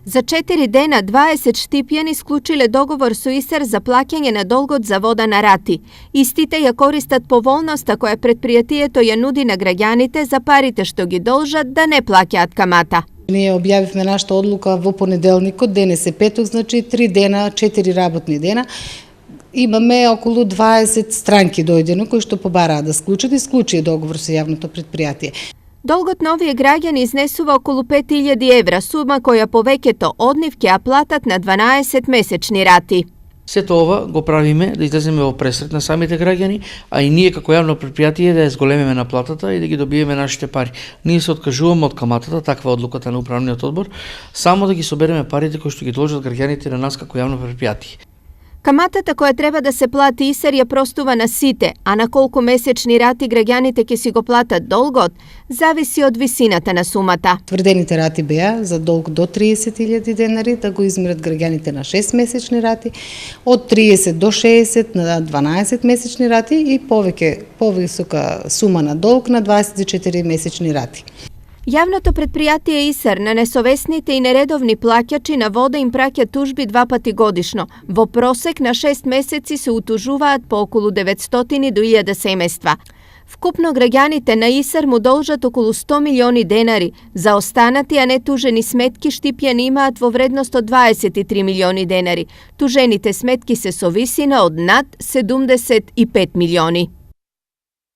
За 4 дена 20 штипјани склучиле договор со ИСЕР за плаќање на долгот за вода на рати. Истите ја користат поволноста која предпријатието ја нуди на граѓаните за парите што ги должат да не плаќаат камата. Ние објавивме нашата одлука во понеделникот, денес е петок, значи 3 дена, 4 работни дена. Имаме околу 20 странки дојдено кои што побараа да склучат и склучи договор со јавното предпријатие. Долгот на овие граѓани изнесува околу 5000 евра, сума која повеќето од нив ќе ја платат на 12 месечни рати. Сето ова го правиме да излеземе во пресрет на самите граѓани, а и ние како јавно предпријатие да ја зголемиме наплатата и да ги добиеме нашите пари. Ние се откажуваме од каматата, таква одлуката на управниот одбор, само да ги собереме парите кои што ги должат граѓаните на нас како јавно предпријатие. Каматата која треба да се плати ИСЕР ја простува на сите, а на колку месечни рати граѓаните ќе си го платат долгот, зависи од висината на сумата. Тврдените рати беа за долг до 30.000 денари, да го измерат граѓаните на 6 месечни рати, од 30 до 60 на 12 месечни рати и повисока сума на долг на 24 месечни рати. Јавното предпријатие ИСЕР на несовесните и нередовни плаќачи на вода им праќа тужби 2 пати годишно. Во просек на 6 месеци се утужуваат по околу 900 до 1000 семејства. Вкупно граѓаните на ИСЕР му должат околу 100 милиони денари. За останати, а не тужени сметки, штипјани имаат во вредност од 23 милиони денари. Тужените сметки се со висина од над 75 милиони.